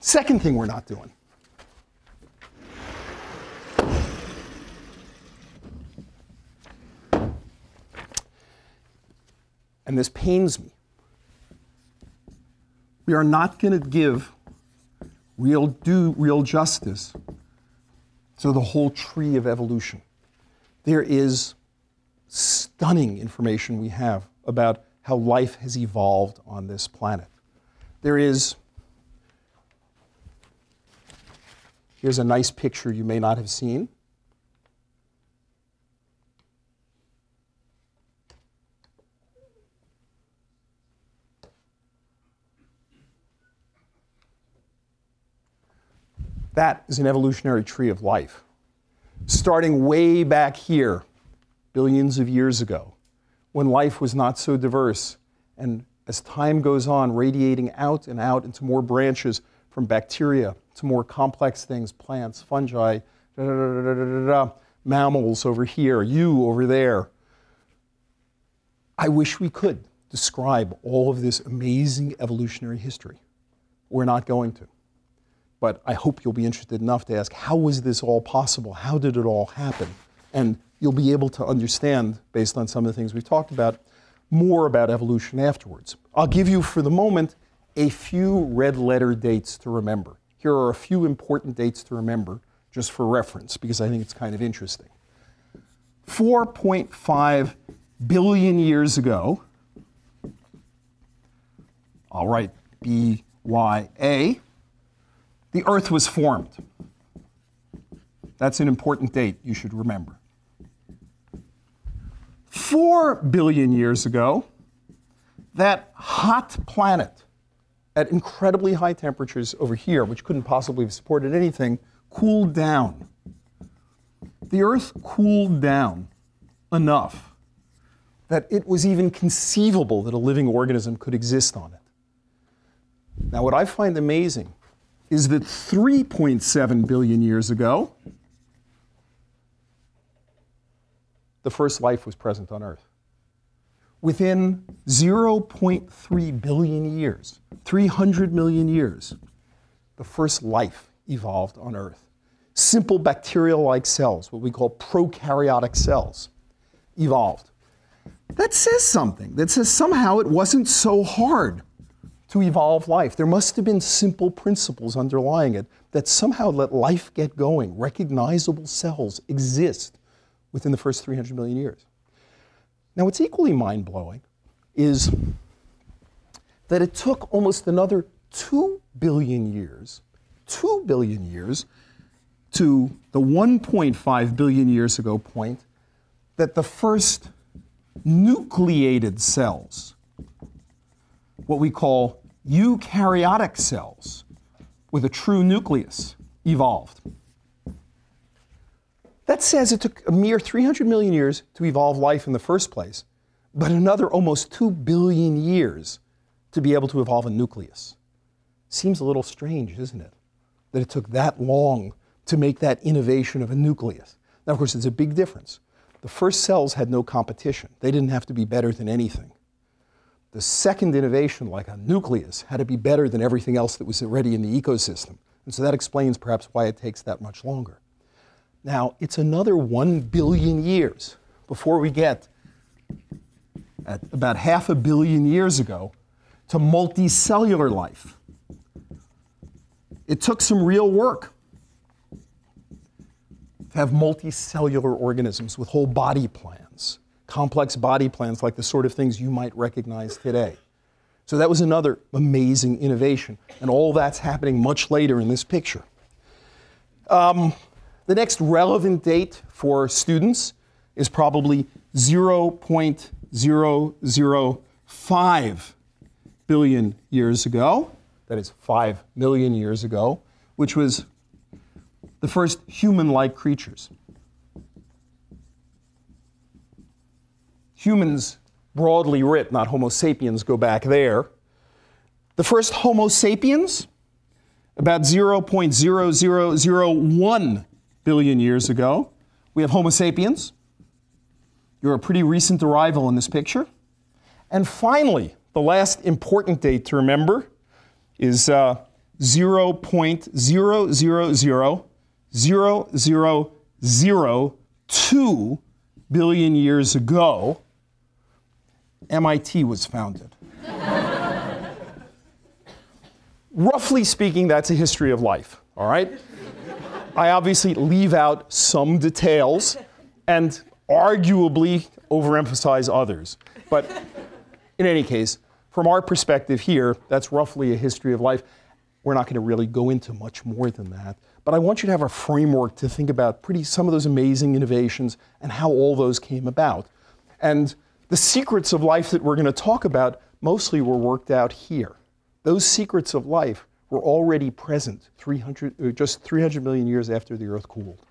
Second thing we're not doing. And this pains me. We are not going to give real justice to the whole tree of evolution. There is stunning information we have about how life has evolved on this planet. Here's a nice picture you may not have seen. That is an evolutionary tree of life, starting way back here, billions of years ago, when life was not so diverse, and as time goes on, radiating out and out into more branches, from bacteria to more complex things, plants, fungi, mammals over here, you over there. I wish we could describe all of this amazing evolutionary history. We're not going to. But I hope you'll be interested enough to ask, how was this all possible? How did it all happen? And you'll be able to understand, based on some of the things we've talked about, more about evolution afterwards. I'll give you, for the moment, a few red letter dates to remember. Here are a few important dates to remember, just for reference, because I think it's kind of interesting. 4.5 billion years ago, I'll write BYA, the Earth was formed. That's an important date you should remember. 4 billion years ago, that hot planet at incredibly high temperatures over here, which couldn't possibly have supported anything, cooled down. The Earth cooled down enough that it was even conceivable that a living organism could exist on it. Now, what I find amazing is that 3.7 billion years ago, the first life was present on Earth. Within 0.3 billion years, 300 million years, the first life evolved on Earth. Simple bacterial-like cells, what we call prokaryotic cells, evolved. That says something. That says somehow it wasn't so hard to evolve life. There must have been simple principles underlying it that somehow let life get going. Recognizable cells exist within the first 300 million years. Now, what's equally mind-blowing is that it took almost another 2 billion years to the 1.5 billion years ago point that the first nucleated cells, what we call eukaryotic cells with a true nucleus, evolved. That says it took a mere 300 million years to evolve life in the first place, but another almost 2 billion years to be able to evolve a nucleus. Seems a little strange, isn't it? That it took that long to make that innovation of a nucleus. Now, of course, it's a big difference. The first cells had no competition. They didn't have to be better than anything. The second innovation, like a nucleus, had to be better than everything else that was already in the ecosystem. And so that explains perhaps why it takes that much longer. Now, it's another 1 billion years before we get, at about 500 million years ago, to multicellular life. It took some real work to have multicellular organisms with whole body plans, complex body plans like the sort of things you might recognize today. So that was another amazing innovation, and all that's happening much later in this picture. The next relevant date for students is probably 0.005 billion years ago. That is 5 million years ago, which was the first human-like creatures. Humans, broadly writ, not Homo sapiens, go back there. The first Homo sapiens, about 0.0001 billion years ago. We have Homo sapiens. You're a pretty recent arrival in this picture. And finally, the last important date to remember is 0.0000002 billion years ago, MIT was founded. Roughly speaking, that's a history of life, all right? I obviously leave out some details and arguably overemphasize others. But in any case, from our perspective here, that's roughly a history of life. We're not going to really go into much more than that. But I want you to have a framework to think about some of those amazing innovations and how all those came about. And the secrets of life that we're going to talk about mostly were worked out here. Those secrets of life were already present just 300 million years after the Earth cooled.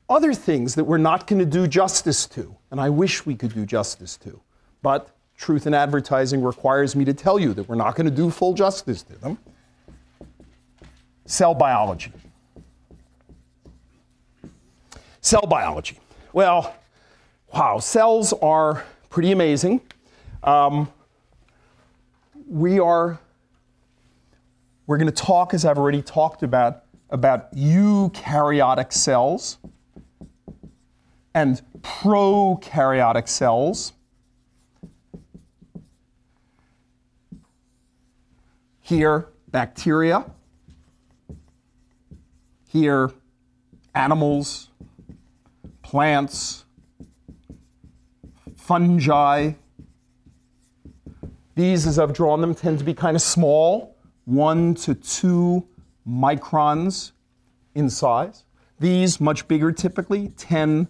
Other things that we're not going to do justice to, and I wish we could do justice to, but truth in advertising requires me to tell you that we're not going to do full justice to them. Cell biology. Cell biology. Well, wow, cells are pretty amazing. We're going to talk, as I've already talked about eukaryotic cells and prokaryotic cells. Here, bacteria. Here, animals, plants, fungi. These, as I've drawn them, tend to be kind of small, 1 to 2 microns in size. These, much bigger typically, 10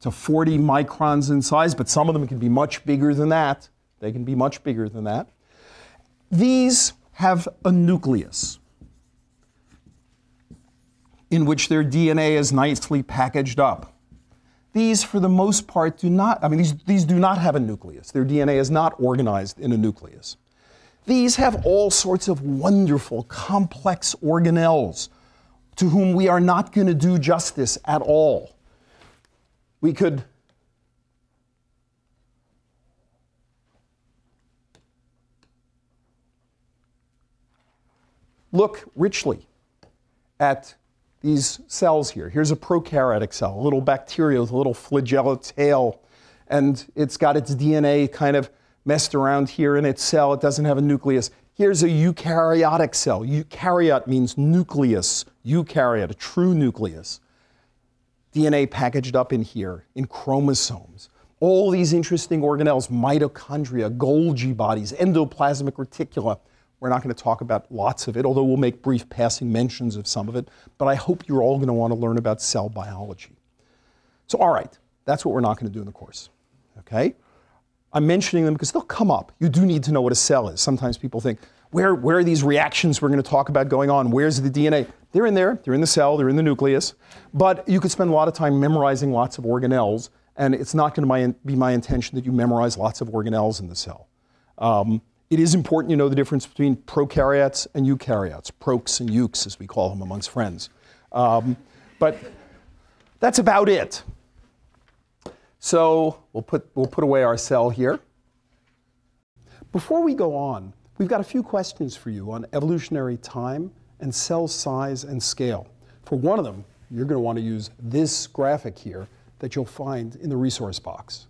to 40 microns in size, but some of them can be much bigger than that. They can be much bigger than that. These have a nucleus in which their DNA is nicely packaged up. These, for the most part, do not, these do not have a nucleus. Their DNA is not organized in a nucleus. These have all sorts of wonderful, complex organelles to whom we are not going to do justice at all. We could look richly at these cells here. Here's a prokaryotic cell, a little bacteria with a little flagella tail, and it's got its DNA kind of messed around here in its cell. It doesn't have a nucleus. Here's a eukaryotic cell. Eukaryote means nucleus. Eukaryote, a true nucleus. DNA packaged up in here, in chromosomes. All these interesting organelles, mitochondria, Golgi bodies, endoplasmic reticula. We're not going to talk about lots of it, although we'll make brief passing mentions of some of it. But I hope you're all going to want to learn about cell biology. So, all right, that's what we're not going to do in the course. Okay? I'm mentioning them because they'll come up. You do need to know what a cell is. Sometimes people think, where are these reactions we're going to talk about going on? Where's the DNA? They're in there. They're in the cell. They're in the nucleus. But you could spend a lot of time memorizing lots of organelles, and it's not going to be my intention that you memorize lots of organelles in the cell. It is important you know the difference between prokaryotes and eukaryotes, proks and euks, as we call them amongst friends. But that's about it. So we'll put away our cell here. Before we go on, we've got a few questions for you on evolutionary time and cell size and scale. For one of them, you're going to want to use this graphic here that you'll find in the resource box.